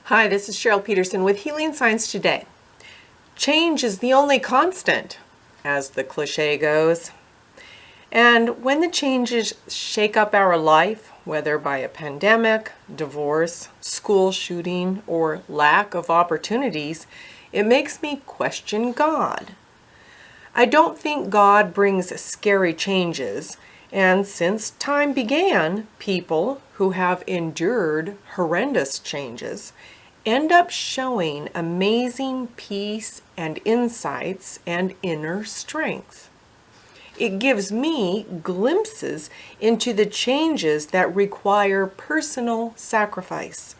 Hi, this is Cheryl Peterson with Healing Science Today. Change is the only constant, as the cliche goes. And when the changes shake up our life, whether by a pandemic, divorce, school shooting, or lack of opportunities, it makes me question God. I don't think God brings scary changes, and since time began, people who have endured horrendous changes end up showing amazing peace and insights and inner strength. It gives me glimpses into the changes that require personal sacrifice.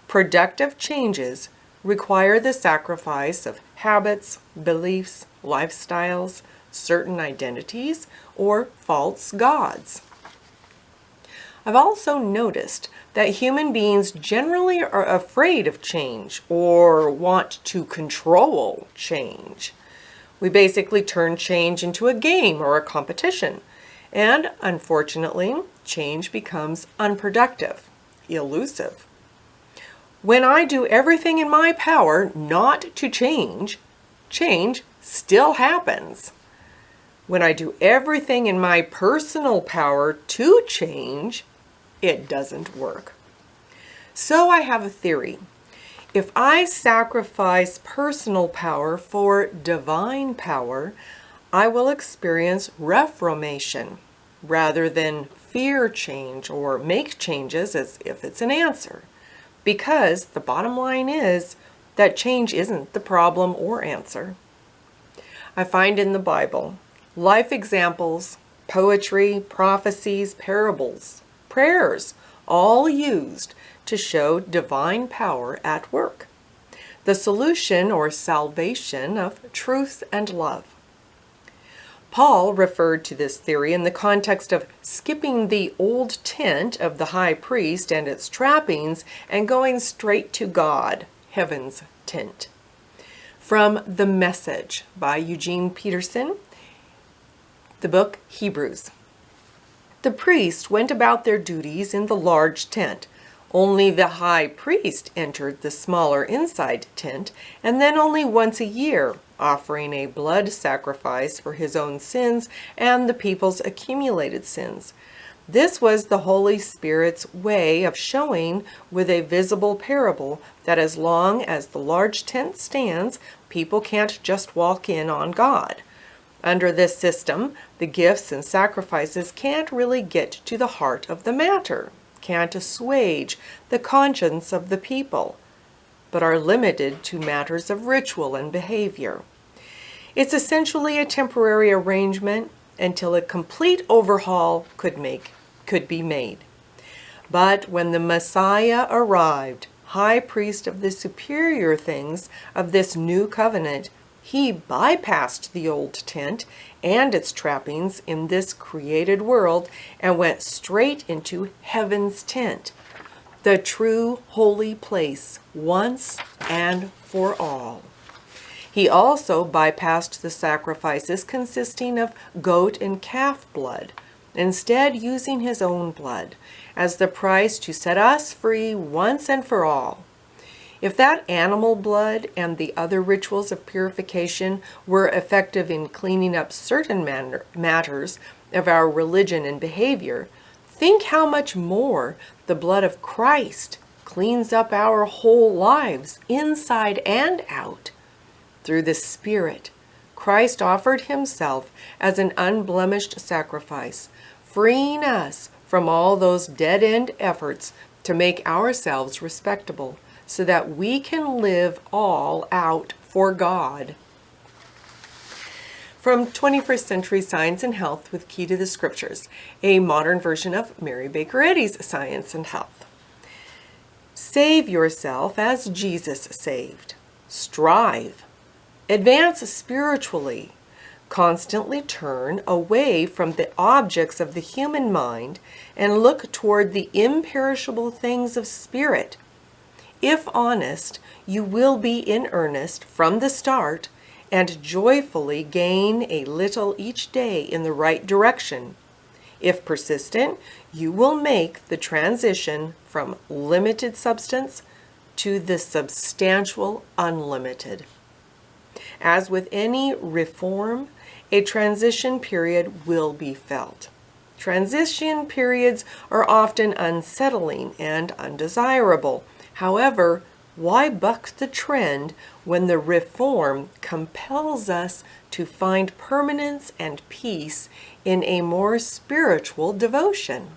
Productive changes require the sacrifice of habits, beliefs, lifestyles, certain identities, or false gods. I've also noticed that human beings generally are afraid of change or want to control change. We basically turn change into a game or a competition, and unfortunately, change becomes unproductive, elusive. When I do everything in my power not to change, change still happens. When I do everything in my personal power to change, it doesn't work. So I have a theory. If I sacrifice personal power for divine power, I will experience reformation rather than fear change or make changes as if it's an answer. Because the bottom line is that change isn't the problem or answer. I find in the Bible life examples, poetry, prophecies, parables, prayers, all used to show divine power at work. The solution or salvation of truth and love. Paul referred to this theory in the context of skipping the old tent of the high priest and its trappings and going straight to God, heaven's tent. From The Message by Eugene Peterson, the book Hebrews. The priests went about their duties in the large tent. Only the high priest entered the smaller inside tent, and then only once a year, offering a blood sacrifice for his own sins and the people's accumulated sins. This was the Holy Spirit's way of showing with a visible parable that as long as the large tent stands, people can't just walk in on God. Under this system, the gifts and sacrifices can't really get to the heart of the matter, can't assuage the conscience of the people, but are limited to matters of ritual and behavior. It's essentially a temporary arrangement until a complete overhaul could be made. But when the Messiah arrived, high priest of the superior things of this new covenant, he bypassed the old tent and its trappings in this created world and went straight into heaven's tent, the true holy place, once and for all. He also bypassed the sacrifices consisting of goat and calf blood, instead using his own blood as the price to set us free once and for all. If that animal blood and the other rituals of purification were effective in cleaning up certain matters of our religion and behavior, think how much more the blood of Christ cleans up our whole lives, inside and out. Through the Spirit, Christ offered himself as an unblemished sacrifice, freeing us from all those dead-end efforts to make ourselves respectable, so that we can live all out for God. From 21st Century Science and Health with Key to the Scriptures, a modern version of Mary Baker Eddy's Science and Health. Save yourself as Jesus saved. Strive. Advance spiritually. Constantly turn away from the objects of the human mind and look toward the imperishable things of spirit. If honest, you will be in earnest from the start and joyfully gain a little each day in the right direction. If persistent, you will make the transition from limited substance to the substantial unlimited. As with any reform, a transition period will be felt. Transition periods are often unsettling and undesirable. However, why buck the trend when the reform compels us to find permanence and peace in a more spiritual devotion?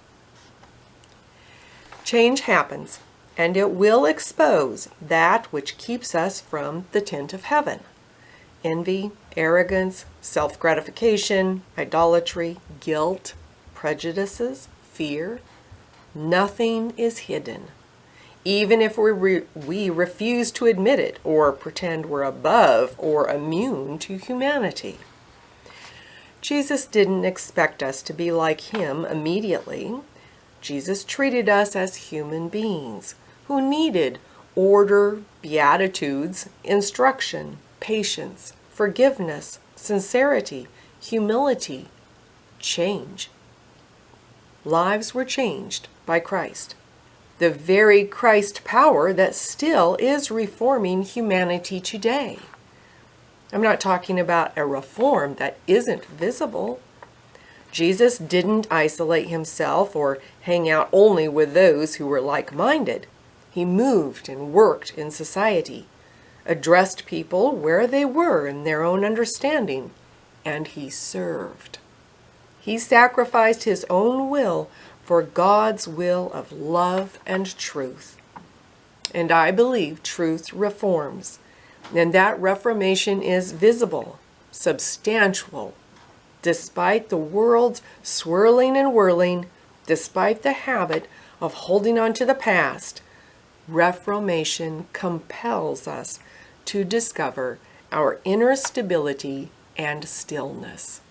Change happens, and it will expose that which keeps us from the tent of heaven. Envy, arrogance, self-gratification, idolatry, guilt, prejudices, fear. Nothing is hidden. Even if we refuse to admit it or pretend we're above or immune to humanity. Jesus didn't expect us to be like him immediately. Jesus treated us as human beings who needed order, beatitudes, instruction, patience, forgiveness, sincerity, humility, change. Lives were changed by Christ. The very Christ power that still is reforming humanity today. I'm not talking about a reform that isn't visible. Jesus didn't isolate himself or hang out only with those who were like-minded. He moved and worked in society, addressed people where they were in their own understanding, and he served. He sacrificed his own will for God's will of love and truth. And I believe truth reforms, and that reformation is visible, substantial, despite the world's swirling and whirling, despite the habit of holding on to the past. Reformation compels us to discover our inner stability and stillness.